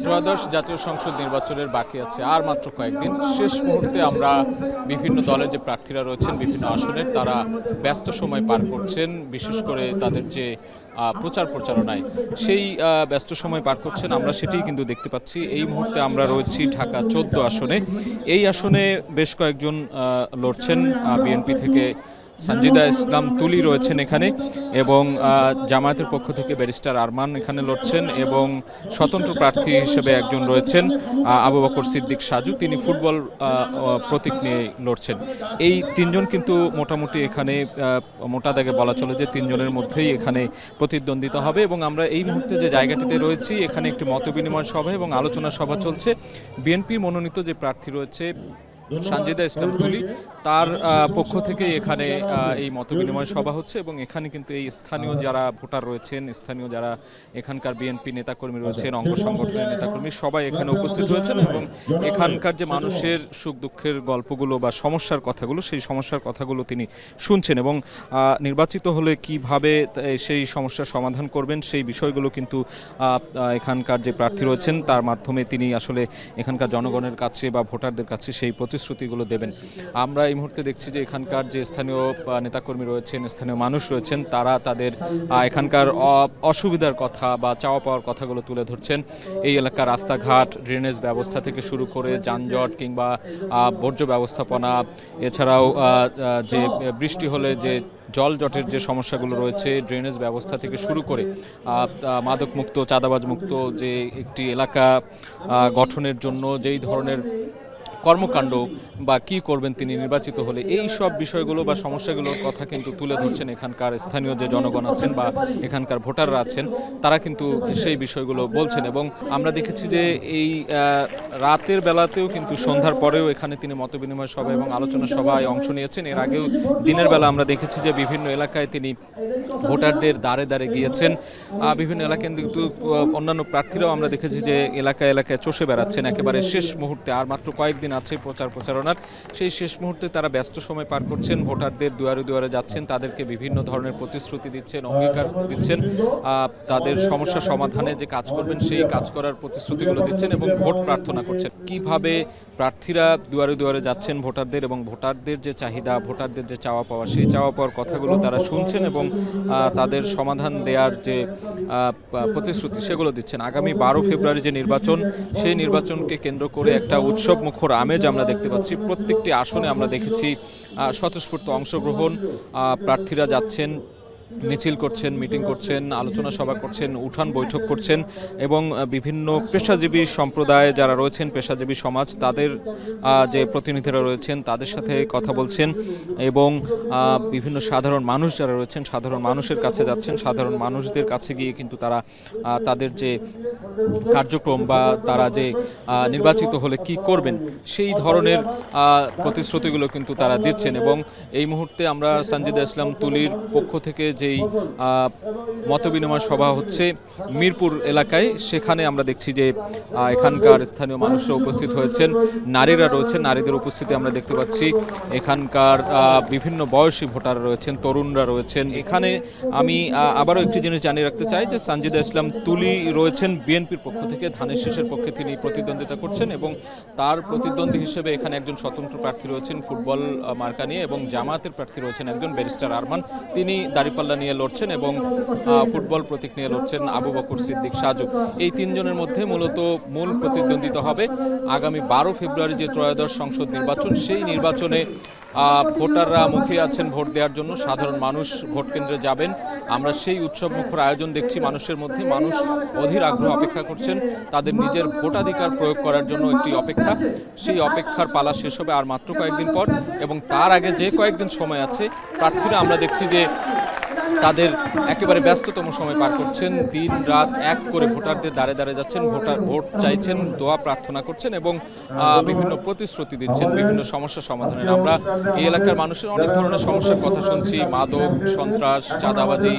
ত্রয়োদশ জাতীয় সংসদ নির্বাচনের বাকি আছে আর মাত্র কয়েকদিন। শেষ মুহূর্তে আমরা বিভিন্ন দলের যে প্রার্থীরা রয়েছেন বিভিন্ন আসনের তারা ব্যস্ত সময় পার করছেন, বিশেষ করে তাদের যে প্রচারণায় সেই ব্যস্ত সময় পার করছেন, আমরা সেটাই কিন্তু দেখতে পাচ্ছি। এই মুহূর্তে আমরা রয়েছি ঢাকা 14 আসনে। এই আসনে বেশ কয়েকজন লড়ছেন। বিএনপি থেকে সানজিদা ইসলাম তুলি রয়েছেন এখানে, এবং জামায়াতের পক্ষ থেকে ব্যারিস্টার আরমান এখানে লড়ছেন, এবং স্বতন্ত্র প্রার্থী হিসেবে একজন রয়েছেন আবু বকর সিদ্দিক সাজু, তিনি ফুটবল প্রতীক নিয়ে লড়ছেন। এই তিনজন কিন্তু মোটামুটি এখানে মোটা দাগে বলা চলে যে তিনজনের মধ্যেই এখানে প্রতিদ্বন্দ্বিতা হবে। এবং আমরা এই মুহূর্তে যে জায়গাটিতে রয়েছি এখানে একটি মতবিনিময় সভা এবং আলোচনা সভা চলছে। বিএনপি মনোনীত যে প্রার্থী রয়েছে সানজিদা ইসলাম তুলি, তার পক্ষ থেকে এখানে এই মতবিনিময় সভা হচ্ছে, এবং এখানে কিন্তু এই স্থানীয় যারা ভোটার রয়েছেন, স্থানীয় যারা এখানকার বিএনপি নেতাকর্মী রয়েছেন, অঙ্গ সংগঠনের নেতাকর্মী, সবাই এখানে উপস্থিত হয়েছেন এবং এখানকার যে মানুষের সুখ দুঃখের গল্পগুলো বা সমস্যার কথাগুলো, সেই সমস্যার কথাগুলো তিনি শুনছেন, এবং নির্বাচিত হলে কিভাবে সেই সমস্যার সমাধান করবেন সেই বিষয়গুলো কিন্তু এখানকার যে প্রার্থী রয়েছেন তার মাধ্যমে তিনি আসলে এখানকার জনগণের কাছে বা ভোটারদের কাছে সেই প্রতিশ্রুতিগুলো দেবেন। আমরা এই মুহূর্তে দেখছি যে এখানকার যে স্থানীয় নেতাকর্মী রয়েছেন, স্থানীয় মানুষ রয়েছেন, তারা তাদের এখানকার অসুবিধার কথা বা চাওয়া পাওয়ার কথাগুলো তুলে ধরছেন। এই এলাকার রাস্তাঘাট, ড্রেনেজ ব্যবস্থা থেকে শুরু করে যানজট কিংবা বর্জ্য ব্যবস্থাপনা, এছাড়াও যে বৃষ্টি হলে যে জল জটের যে সমস্যাগুলো রয়েছে, ড্রেনেজ ব্যবস্থা থেকে শুরু করে মাদক মুক্ত, চাঁদাবাজ মুক্ত যে একটি এলাকা গঠনের জন্য যেই ধরনের কর্মকাণ্ড বা কি করবেন তিনি নির্বাচিত হলে, এই সব বিষয়গুলো বা সমস্যাগুলোর কথা কিন্তু তুলে ধরছেন এখানকার স্থানীয় যে জনগণ আছেন বা এখানকার ভোটাররা আছেন, তারা কিন্তু সেই বিষয়গুলো বলছেন। এবং আমরা দেখেছি যে এই রাতের বেলাতেও কিন্তু সন্ধ্যার পরেও এখানে তিনি মতবিনিময় সভা এবং আলোচনা সভায় অংশ নিয়েছেন। এর আগেও দিনের বেলা আমরা দেখেছি যে বিভিন্ন এলাকায় তিনি ভোটারদের দ্বারে দ্বারে গিয়েছেন। বিভিন্ন এলাকায় কিন্তু অন্যান্য প্রার্থীরাও আমরা দেখেছি যে এলাকায় এলাকায় চষে বেড়াচ্ছেন একেবারে শেষ মুহূর্তে। আর মাত্র কয়েকদিন আছে প্রচারণার, সেই শেষ মুহূর্তে তারা ব্যস্ত সময় পার করছেন, ভোটারদের দুয়ারে দুয়ারে যাচ্ছেন, তাদেরকে বিভিন্ন ধরনের প্রতিশ্রুতি দিচ্ছেন, অঙ্গীকার দিচ্ছেন, তাদের সমস্যা সমাধানে যে কাজ করবেন সেই কাজ করার প্রতিশ্রুতিগুলো দিচ্ছেন এবং ভোট প্রার্থনা করছেন। কিভাবে প্রার্থীরা দুয়ারে দুয়ারে যাচ্ছেন ভোটারদের, এবং ভোটারদের যে চাহিদা, ভোটারদের যে চাওয়া পাওয়া, সেই চাওয়া পাওয়ার কথাগুলো তারা শুনছেন এবং তাদের সমাধান দেওয়ার যে প্রতিশ্রুতি সেগুলো দিচ্ছেন। আগামী 12 ফেব্রুয়ারি যে নির্বাচন, সেই নির্বাচনকে কেন্দ্র করে একটা উৎসব মুখর আমেজ আমরা দেখতে পাচ্ছি। প্রত্যেকটি আসনে আমরা দেখেছি স্বতঃস্ফূর্ত অংশগ্রহণ, প্রার্থীরা যাচ্ছেন, মিছিল করছেন, মিটিং করছেন, আলোচনা সভা করছেন, উঠান বৈঠক করছেন, এবং বিভিন্ন পেশাজীবী সম্প্রদায় যারা রয়েছেন, পেশাজীবী সমাজ, তাদের যে প্রতিনিধিরা রয়েছেন তাদের সাথে কথা বলছেন, এবং বিভিন্ন সাধারণ মানুষ যারা রয়েছেন, সাধারণ মানুষের কাছে যাচ্ছেন, সাধারণ মানুষদের কাছে গিয়ে কিন্তু তারা তাদের যে কার্যক্রম বা তারা যে নির্বাচিত হলে কি করবেন সেই ধরনের প্রতিশ্রুতিগুলো কিন্তু তারা দিচ্ছেন। এবং এই মুহূর্তে আমরা সানজিদা ইসলাম তুলির পক্ষ থেকে যেই মতবিনিময় সভা হচ্ছে মিরপুর এলাকায়, সেখানে আমরা দেখছি যে এখানকার স্থানীয় মানুষরা উপস্থিত হয়েছেন, নারীরা রয়েছেন, নারীদের উপস্থিতি আমরা দেখতে পাচ্ছি। এখানকার বিভিন্ন বয়সী ভোটার রয়েছেন, তরুণরা রয়েছেন। এখানে আমি আবারও একটি জিনিস জানিয়ে রাখতে চাই যে সানজিদা ইসলাম তুলি রয়েছেন বিএনপির পক্ষ থেকে, ধানের শীষের পক্ষে তিনি প্রতিদ্বন্দ্বিতা করছেন, এবং তার প্রতিদ্বন্দ্বী হিসেবে এখানে একজন স্বতন্ত্র প্রার্থী রয়েছেন ফুটবল মার্কা নিয়ে, এবং জামায়াতের প্রার্থী রয়েছেন একজন ব্যারিস্টার আরমান, তিনি দাঁড়িপাল্লা নিয়ে লড়ছেন, এবং ফুটবল প্রতীক নিয়ে লড়ছেন আবু বকর সিদ্দিক সাজু। এই তিনজনের মধ্যে মূলত মূল প্রতিদ্বন্দ্বিতা হবে আগামী 12 ফেব্রুয়ারি যে ত্রয়োদশ সংসদ নির্বাচন, সেই নির্বাচনে ভোটাররা মুখিয়ে আছেন ভোট দেওয়ার জন্য, সাধারণ মানুষ ভোট কেন্দ্রে যাবেন। আমরা সেই উৎসব মুখর আয়োজন দেখছি মানুষের মধ্যে, মানুষ অধীর আগ্রহ অপেক্ষা করছেন তাদের নিজের ভোটাধিকার প্রয়োগ করার জন্য, একটি অপেক্ষা। সেই অপেক্ষার পালা শেষ হবে আর মাত্র কয়েকদিন পর, এবং তার আগে যে কয়েকদিন সময় আছে প্রার্থীরা আমরা দেখছি যে তাদের একেবারে ব্যস্ততম সময় পার করছেন, দিন রাত এক করে ভোটারদের দ্বারে দ্বারে যাচ্ছেন, ভোট চাইছেন, দোয়া প্রার্থনা করছেন, এবং বিভিন্ন প্রতিশ্রুতি দিচ্ছেন বিভিন্ন সমস্যা সমাধানের। আমরা এই এলাকার মানুষের অনেক ধরনের সমস্যার কথা শুনছি, মাদক, সন্ত্রাস, চাঁদাবাজি,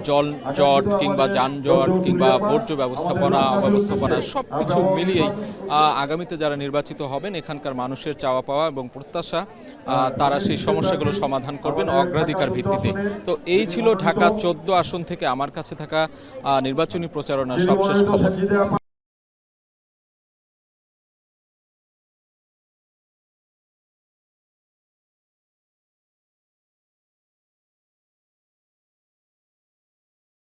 জল জট কিংবা যানজট কিংবা বর্জ্য ব্যবস্থাপনা, অব্যবস্থাপনা, সব কিছু মিলিয়েই আগামীতে যারা নির্বাচিত হবেন এখানকার মানুষের চাওয়া পাওয়া এবং প্রত্যাশা, তারা সেই সমস্যাগুলো সমাধান করবেন অগ্রাধিকার ভিত্তিতে। তো এই ছিল ঢাকা 14 আসন থেকে আমার কাছে থাকা নির্বাচনী প্রচারণার সবশেষ খবর।